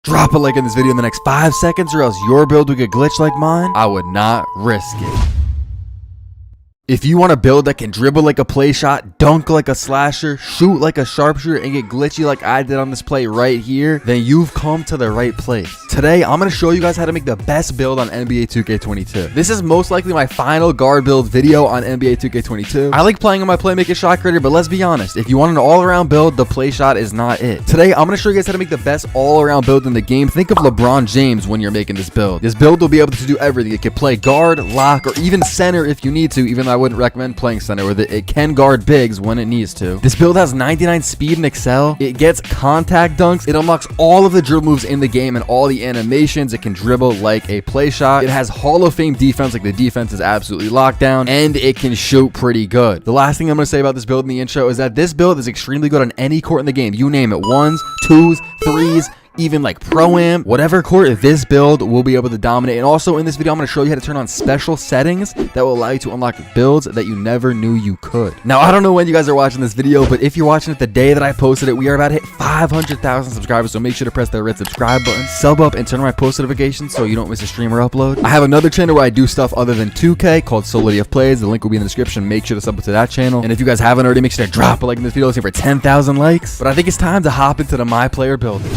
Drop a like in this video in the next 5 seconds or else your build will get glitched like mine. I would not risk it. If you want a build that can dribble like a play shot, dunk like a slasher, shoot like a sharpshooter, and get glitchy like I did on this play right here, then you've come to the right place. Today, I'm going to show you guys how to make the best build on NBA2K22. This is most likely my final guard build video on NBA2K22. I like playing on my playmaking shot creator, but let's be honest, if you want an all-around build, the play shot is not it. Today, I'm going to show you guys how to make the best all-around build in the game. Think of LeBron James when you're making this build. This build will be able to do everything. It can play guard, lock, or even center if you need to, even though I wouldn't recommend playing center with it. It can guard bigs when it needs to. This build has 99 speed and excel. It gets contact dunks. It unlocks all of the dribble moves in the game and all the animations. It can dribble like a play shot. It has Hall of Fame defense, like the defense is absolutely locked down, and it can shoot pretty good. The last thing I'm going to say about this build in the intro is that this build is extremely good on any court in the game. You name it, ones, twos, threes, even like pro-am, whatever court, this build will be able to dominate. And also in this video, I'm going to show you how to turn on special settings that will allow you to unlock builds that you never knew you could. Now, I don't know when you guys are watching this video, but if you're watching it the day that I posted it, we are about to hit 500,000 subscribers. So make sure to press that red subscribe button, sub up, and turn on my post notifications so you don't miss a stream or upload. I have another channel where I do stuff other than 2K called Solidity of Plays. The link will be in the description. Make sure to sub up to that channel. And if you guys haven't already, make sure to drop a like in this video. Let's aim for 10,000 likes. But I think it's time to hop into the My Player builder.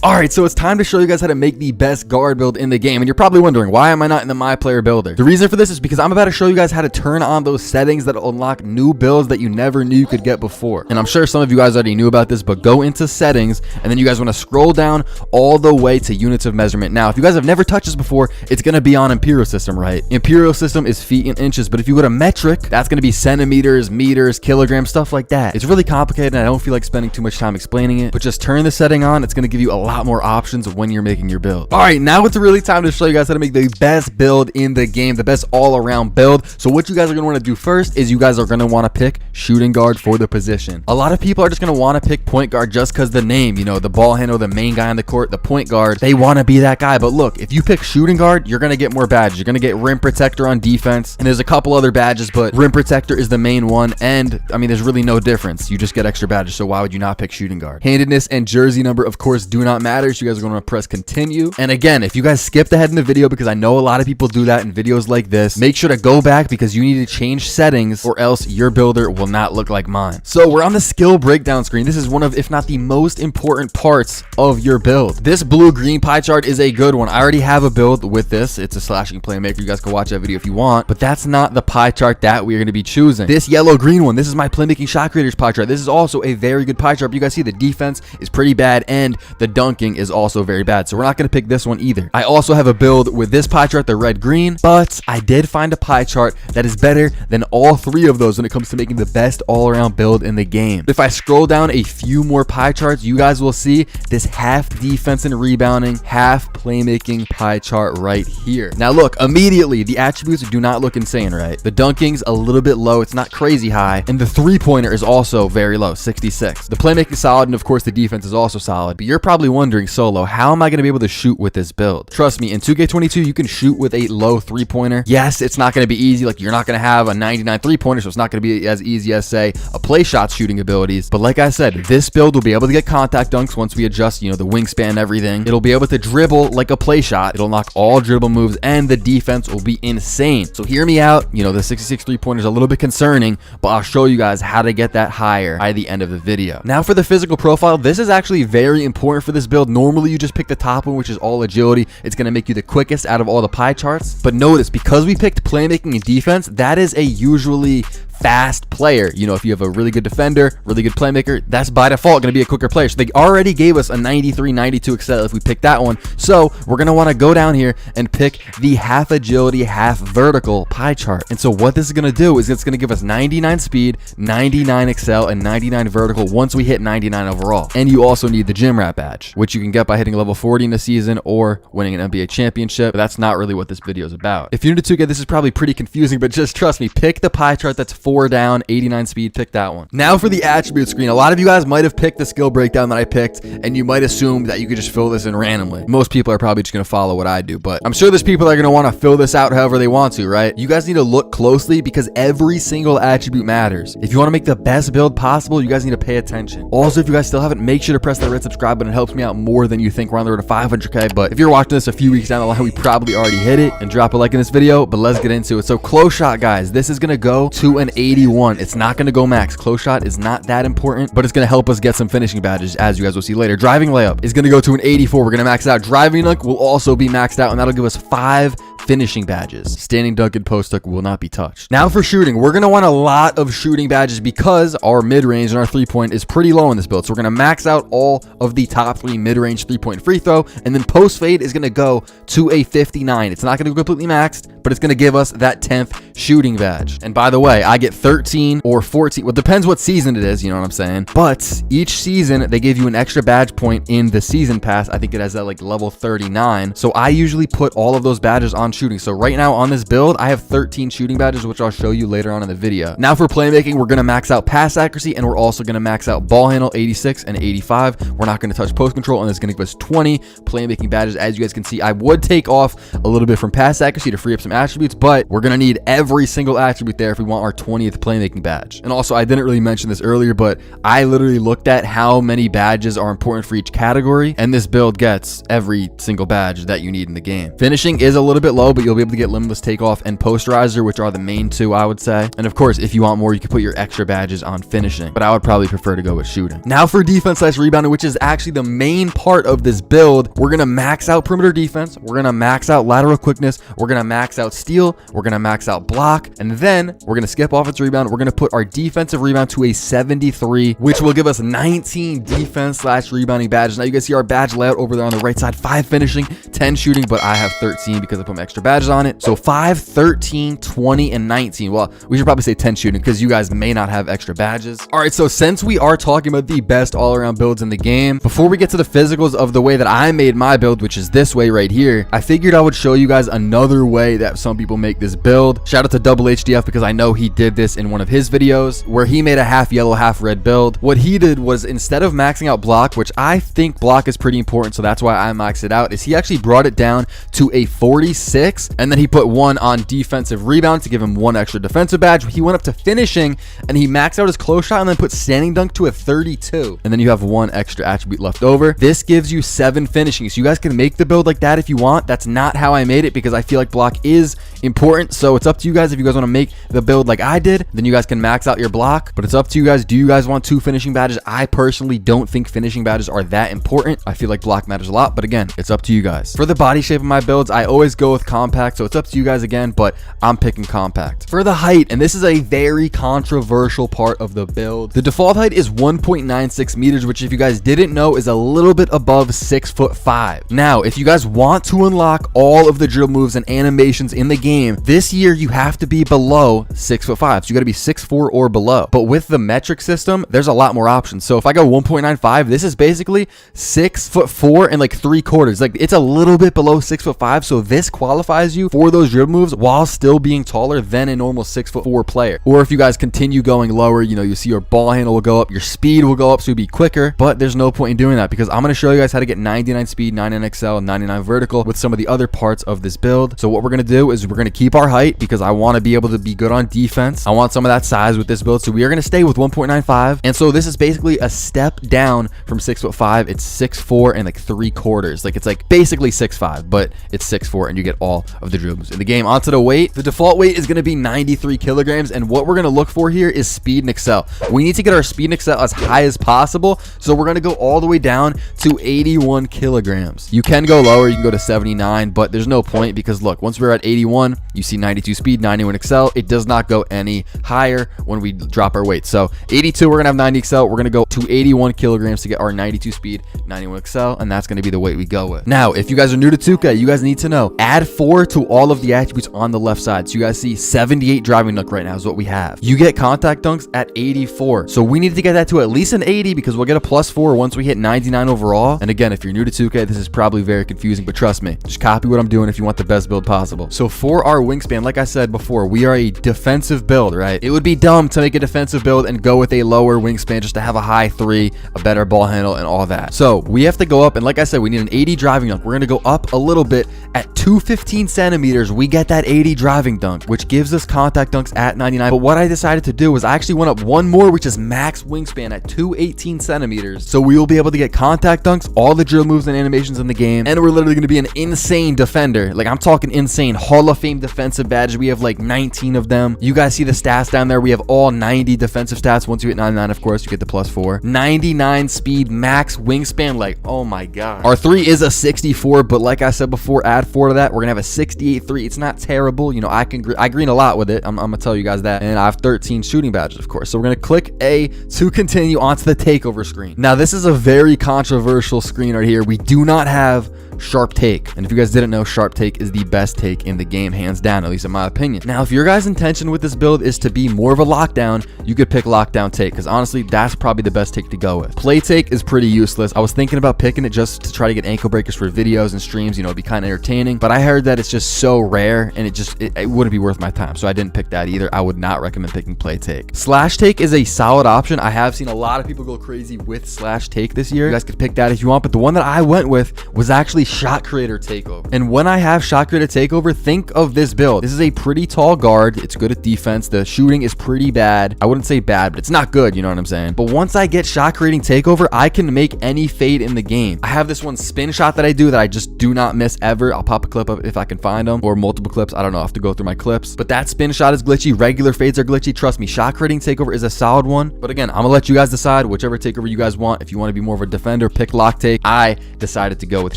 Alright, so it's time to show you guys how to make the best guard build in the game. And you're probably wondering, why am I not in the My Player builder? The reason for this is because I'm about to show you guys how to turn on those settings that will unlock new builds that you never knew you could get before. And I'm sure some of you guys already knew about this, but go into settings, and then you guys want to scroll down all the way to units of measurement. Now, if you guys have never touched this before, it's going to be on Imperial System, right? Imperial System is feet and inches, but if you go to metric, that's going to be centimeters, meters, kilograms, stuff like that. It's really complicated, and I don't feel like spending too much time explaining it, but just turn the setting on. It's going to give you a lot more options when you're making your build. All right, now it's really time to show you guys how to make the best build in the game, the best all-around build. So what you guys are going to want to do first is you guys are going to want to pick shooting guard for the position. A lot of people are just going to want to pick point guard just because the name, you know, the ball handler, the main guy on the court, the point guard, they want to be that guy. But look, if you pick shooting guard, you're going to get more badges. You're going to get rim protector on defense, and there's a couple other badges, but rim protector is the main one. And I mean, there's really no difference. You just get extra badges. So why would you not pick shooting guard? Handedness and jersey number, of course, do not matter. So you guys are going to press continue. And again, if you guys skipped ahead in the video, because I know a lot of people do that in videos like this, make sure to go back because you need to change settings or else your builder will not look like mine. So we're on the skill breakdown screen. This is one of, if not the most important parts of your build. This blue-green pie chart is a good one. I already have a build with this. It's a slashing playmaker. You guys can watch that video if you want, but that's not the pie chart that we're going to be choosing. This yellow-green one, this is my playmaking shot creators pie chart. This is also a very good pie chart. But you guys see the defense is pretty bad and the dunking is also very bad. So we're not going to pick this one either. I also have a build with this pie chart, the red-green, but I did find a pie chart that is better than all three of those when it comes to making the best all-around build in the game. If I scroll down a few more pie charts, you guys will see this half defense and rebounding, half playmaking pie chart right here. Now look, immediately the attributes do not look insane, right? The dunking's a little bit low. It's not crazy high. And the three-pointer is also very low, 66. The playmaking solid, and of course the defense is also solid. But you're probably wondering, Solo, how am I going to be able to shoot with this build? Trust me, in 2K22, you can shoot with a low three-pointer. Yes, it's not going to be easy. Like, you're not going to have a 99 three-pointer, so it's not going to be as easy as, say, a play shot shooting abilities. But like I said, this build will be able to get contact dunks once we adjust, you know, the wingspan and everything. It'll be able to dribble like a play shot. It'll knock all dribble moves, and the defense will be insane. So hear me out. You know, the 66 three-pointer is a little bit concerning, but I'll show you guys how to get that higher by the end of the video. Now for the physical profile, this is actually very important for this build. Normally, you just pick the top one, which is all agility. It's going to make you the quickest out of all the pie charts. But notice, because we picked playmaking and defense, that is a usually fast player. You know, if you have a really good defender, really good playmaker, that's by default going to be a quicker player. So they already gave us a 93, 92 excel if we pick that one. So we're going to want to go down here and pick the half agility, half vertical pie chart. And so what this is going to do is it's going to give us 99 speed, 99 excel, and 99 vertical once we hit 99 overall. And you also need the gym rat badge, which you can get by hitting level 40 in the season or winning an NBA championship. But that's not really what this video is about. If you're new to 2K, this is probably pretty confusing, but just trust me, pick the pie chart that's for 6'4" down, 89 speed, pick that one. Now for the attribute screen. A lot of you guys might have picked the skill breakdown that I picked, and you might assume that you could just fill this in randomly. Most people are probably just going to follow what I do, but I'm sure there's people that are going to want to fill this out however they want to, right? You guys need to look closely because every single attribute matters. If you want to make the best build possible, you guys need to pay attention. Also, if you guys still haven't, make sure to press that red subscribe button. It helps me out more than you think. We're on the road to 500K, but if you're watching this a few weeks down the line, we probably already hit it. And drop a like in this video, but let's get into it. So close shot, guys, this is going to go to an 81. It's not going to go max. Close shot is not that important, but it's going to help us get some finishing badges, as you guys will see later. Driving layup is going to go to an 84. We're going to max it out. Driving dunk will also be maxed out, and that'll give us 5 finishing badges. Standing dunk and post dunk will not be touched. Now for shooting, we're going to want a lot of shooting badges because our mid-range and our three-point is pretty low in this build. So we're going to max out all of the top 3 mid-range three-point free throw, and then post fade is going to go to a 59. It's not going to go completely maxed, but it's going to give us that 10th shooting badge. And by the way, I get 13 or 14. Well, it depends what season it is, you know what I'm saying? But each season, they give you an extra badge point in the season pass. I think it has that like level 39. So I usually put all of those badges on shooting. So right now on this build, I have 13 shooting badges, which I'll show you later on in the video. Now for playmaking, we're going to max out pass accuracy, and we're also going to max out ball handle 86 and 85. We're not going to touch post control, and it's going to give us 20 playmaking badges. As you guys can see, I would take off a little bit from pass accuracy to free up some attributes, but we're going to need every single attribute there if we want our 20th playmaking badge. And also, I didn't really mention this earlier, but I literally looked at how many badges are important for each category, and this build gets every single badge that you need in the game. Finishing is a little bit low, but you'll be able to get limitless takeoff and posterizer, which are the main 2, I would say. And of course, if you want more, you can put your extra badges on finishing, but I would probably prefer to go with shooting. Now for defense / rebounding, which is actually the main part of this build, we're going to max out perimeter defense. We're going to max out lateral quickness. We're going to max out steal. We're going to max out block. And then we're going to skip offensive rebound. We're going to put our defensive rebound to a 73, which will give us 19 defense / rebounding badges. Now you guys see our badge layout over there on the right side, 5 finishing, 10 shooting, but I have 13 because I put my extra badges on it. So 5, 13, 20, and 19. Well, we should probably say 10 shooting because you guys may not have extra badges. All right, so since we are talking about the best all-around builds in the game, before we get to the physicals of the way that I made my build, which is this way right here, I figured I would show you guys another way that some people make this build. Shout out to Double HDF because I know he did this in one of his videos where he made a half yellow, half red build. What he did was, instead of maxing out block, which I think block is pretty important, so that's why I maxed it out, is he actually brought it down to a 46, and then he put 1 on defensive rebound to give him 1 extra defensive badge. He went up to finishing and he maxed out his close shot and then put standing dunk to a 32, and then you have 1 extra attribute left over. This gives you 7 finishing, so you guys can make the build like that if you want. That's not how I made it because I feel like block is important, so it's up to you guys. If you guys want to make the build like I did, then you guys can max out your block, but it's up to you guys. Do you guys want 2 finishing badges? I personally don't think finishing badges are that important. I feel like block matters a lot, but again, it's up to you guys. For the body shape of my builds, I always go with compact, so it's up to you guys again, but I'm picking compact. For the height, and this is a very controversial part of the build, the default height is 1.96 meters, which if you guys didn't know is a little bit above 6'5". Now, if you guys want to unlock all of the drill moves and animations in the game, this year you have to be below 6'5". So you got to be 6'4" or below. But with the metric system, there's a lot more options. So if I go 1.95, this is basically 6'4" and like 3/4. Like, it's a little bit below 6'5", so this qualifies you for those dribble moves while still being taller than a normal 6'4" player. Or if you guys continue going lower, you know, you see your ball handle will go up, your speed will go up, so you'll be quicker, but there's no point in doing that because I'm going to show you guys how to get 99 speed, 99 XL, and 99 vertical with some of the other parts of this build. So what we're going to do is we're going to keep our height because I want to be able to be good on defense. I want some of that size with this build, so we are going to stay with 1.95, and so this is basically a step down from 6'5". It's 6'4" and like 3/4. Like, it's like basically 6'5", but it's 6'4", and you get all of the dribbles in the game. Onto the weight. The default weight is going to be 93 kilograms, and what we're going to look for here is speed and excel. We need to get our speed and excel as high as possible, so we're going to go all the way down to 81 kilograms. You can go lower, you can go to 79, but there's no point because look, once we're at 81, you see 92 speed, 91 excel. It does not go any higher when we drop our weight. So 82, we're going to have 90 excel. We're going to go to 81 kilograms to get our 92 speed, 91 excel, and that's going to be the weight we go with. Now, if you guys are new to 2K, you guys need to know, add 4 to all of the attributes on the left side. So you guys see 78 driving dunk right now is what we have. You get contact dunks at 84. So we need to get that to at least an 80 because we'll get a +4 once we hit 99 overall. And again, if you're new to 2K, this is probably very confusing, but trust me, just copy what I'm doing if you want the best build possible. So for our wingspan, like I said before, we are a defensive build. build, right? It would be dumb to make a defensive build and go with a lower wingspan just to have a high 3, a better ball handle, and all that. So we have to go up, and like I said, we need an 80 driving dunk. We're going to go up a little bit. At 215 centimeters, we get that 80 driving dunk, which gives us contact dunks at 99. But what I decided to do was I actually went up one more, which is max wingspan at 218 centimeters. So we will be able to get contact dunks, all the drill moves and animations in the game, and we're literally going to be an insane defender. Like, I'm talking insane. Hall of Fame defensive badges. We have like 19 of them. You guys see the stats down there. We have all 90 defensive stats. Once you hit 99, of course, you get the +4. 99 speed, max wingspan. Like, oh my god. Our 3 is a 64, but like I said before, add 4 to that, we're gonna have a 68 3. It's not terrible. You know, I green a lot with it. I'm gonna tell you guys that. And I have 13 shooting badges, of course. So we're gonna click A to continue onto the takeover screen. Now, this is a very controversial screen right here. We do not have sharp take, and if you guys didn't know, sharp take is the best take in the game, hands down, at least in my opinion. Now, if your guys' intention with this build is to be more of a lockdown, you could pick lockdown take, because honestly, that's probably the best take to go with. Play take is pretty useless. I was thinking about picking it just to try to get ankle breakers for videos and streams, you know, it'd be kind of entertaining, but I heard that it's just so rare and it wouldn't be worth my time, so I didn't pick that either. I would not recommend picking play take. Slash take is a solid option. I have seen a lot of people go crazy with slash take this year. You guys could pick that if you want, but the one that I went with was actually shot creator takeover. And when I have shot creator takeover, think of this build. This is a pretty tall guard. It's good at defense. The shooting is pretty bad. I wouldn't say bad, but it's not good, you know what I'm saying? But once I get shot creating takeover, I can make any fade in the game. I have this one spin shot that I do that I just do not miss ever. I'll pop a clip up if I can find them, or multiple clips. I don't know. I have to go through my clips, but that spin shot is glitchy. Regular fades are glitchy. Trust me, shot creating takeover is a solid one. But again, I'm gonna let you guys decide whichever takeover you guys want. If you want to be more of a defender, pick lock take. I decided to go with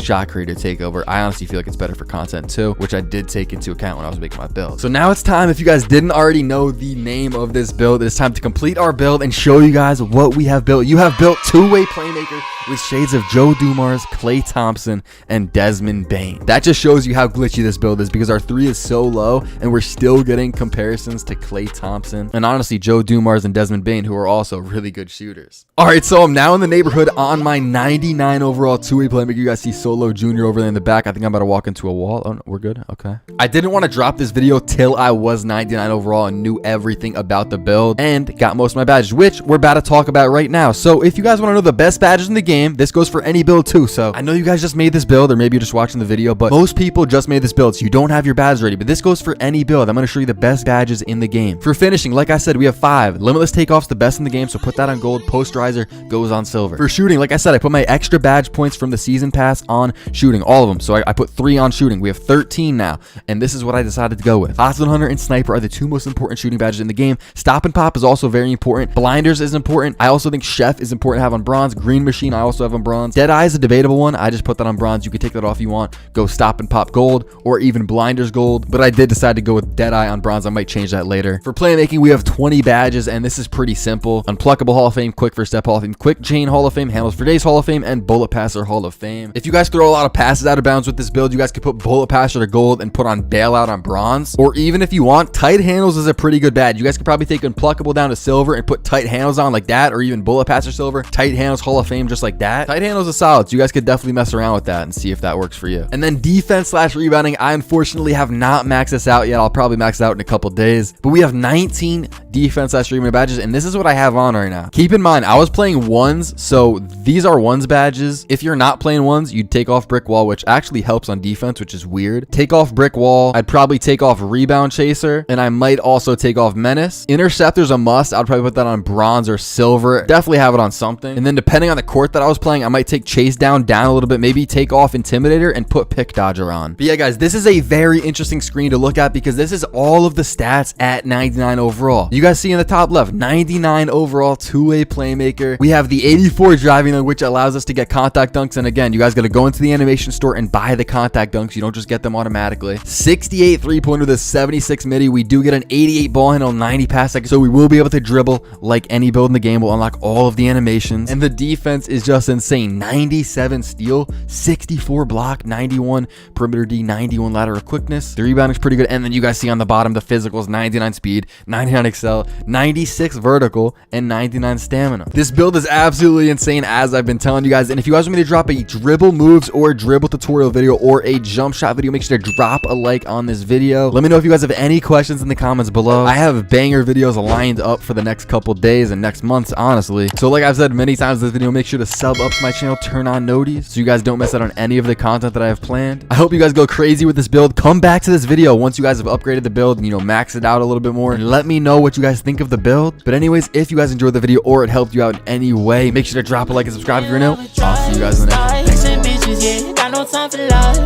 shot creator takeover. I honestly feel like it's better for content too, which I did take into account when I was making my build. So now it's time, if you guys didn't already know the name of this build, it's time to complete our build and show you guys what we have built. You have built two-way playmaker with shades of Joe Dumars, Klay Thompson, and Desmond Bane. That just shows you how glitchy this build is, because our 3 is so low and we're still getting comparisons to Klay Thompson and honestly Joe Dumars and Desmond Bane, who are also really good shooters. All right, so I'm now in the neighborhood on my 99 overall two-way playmaker. You guys see Solo Jr. over there in the back. I think I'm about to walk into a wall. Oh, no, we're good. Okay. I didn't want to drop this video till I was 99 overall and knew everything about the build and got most of my badges, which we're about to talk about right now. So if you guys want to know the best badges in the game, this goes for any build too. So I know you guys just made this build, or maybe you're just watching the video, but most people just made this build, so you don't have your badges ready. But this goes for any build. I'm going to show you the best badges in the game. For finishing, like I said, we have 5. Limitless takeoff's the best in the game, so put that on gold. Posterizer goes on silver. For shooting, like I said, I put my extra badge points from the season pass on shooting, all of them. So I put 3 on shooting. We have 13 now, and this is what I decided to go with. Hostage Hunter and Sniper are the 2 most important shooting badges in the game. Stop and Pop is also very important. Blinders is important. I also think Chef is important to have on bronze. Green Machine I also have on bronze. Deadeye is a debatable one. I just put that on bronze. You can take that off if you want. Go Stop and Pop gold, or even Blinders gold, but I did decide to go with Deadeye on bronze. I might change that later. For playmaking, we have 20 badges, and this is pretty simple. Unpluckable Hall of Fame, Quick First Step Hall of Fame, Quick Chain Hall of Fame, Handles for Days Hall of Fame, and Bullet Passer Hall of Fame. If you guys throw a lot of passes out of bounds with this build, you guys could put Bullet Passer to gold and put on Bailout on bronze, or even if you want, Tight Handles is a pretty good badge. You guys could probably take Unpluckable down to silver and put Tight Handles on like that, or even Bullet Passer silver, Tight Handles Hall of Fame just like that. Tight Handles is solid, so you guys could definitely mess around with that and see if that works for you. And then defense slash rebounding, I unfortunately have not maxed this out yet. I'll probably max it out in a couple days, but we have 19 defense slash rebounding badges, and this is what I have on right now. Keep in mind, I was playing ones, so these are ones badges. If you're not playing ones, you'd take off Brick Wall, which actually helps on defense, which is weird. Take off Brick Wall. I'd probably take off Rebound Chaser, and I might also take off Menace. Interceptor's a must. I'd probably put that on bronze or silver. Definitely have it on something. And then depending on the court that I was playing, I might take Chase down a little bit, maybe take off Intimidator and put Pick Dodger on. But yeah, guys, this is a very interesting screen to look at, because this is all of the stats at 99 overall. You guys see in the top left, 99 overall two-way playmaker. We have the 84 driving dunk, which allows us to get contact dunks. And again, you guys got to go into the animation store and buy the contact dunks. You don't just get them automatically. 68 3-pointer with a 76 midi. We do get an 88 ball handle, 90 pass second, so we will be able to dribble like any build in the game. We'll unlock all of the animations, and the defense is just insane. 97 steal, 64 block, 91 perimeter D, 91 lateral quickness. The rebounding is pretty good, and then you guys see on the bottom the physicals: 99 speed, 99 excel, 96 vertical, and 99 stamina. This build is absolutely insane, as I've been telling you guys. And if you guys want me to drop a dribble moves or dribble tutorial video or a jump shot video, make sure to drop a like on this video. Let me know if you guys have any questions in the comments below. below. I have banger videos lined up for the next couple days and next months, honestly. So like I've said many times in this video, make sure to sub up to my channel, turn on noties so you guys don't miss out on any of the content that I have planned. I hope you guys go crazy with this build. Come back to this video once you guys have upgraded the build and, you know, max it out a little bit more, and let me know what you guys think of the build. But anyways, if you guys enjoyed the video or it helped you out in any way, make sure to drop a like and subscribe if you're new. I'll see you guys in the next one. Thanks. Got no time for love,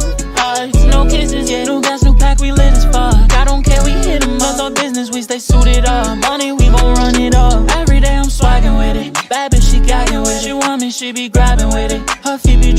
no kisses, yeah. New gas, new pack, we lit as fuck. I don't care, we hit them up. Our business, we stay suited up. Money, we gon' run it up. Every day I'm swagging with it. Bad bitch, she gagging with it. She want me, she be grabbing with it. Her feet be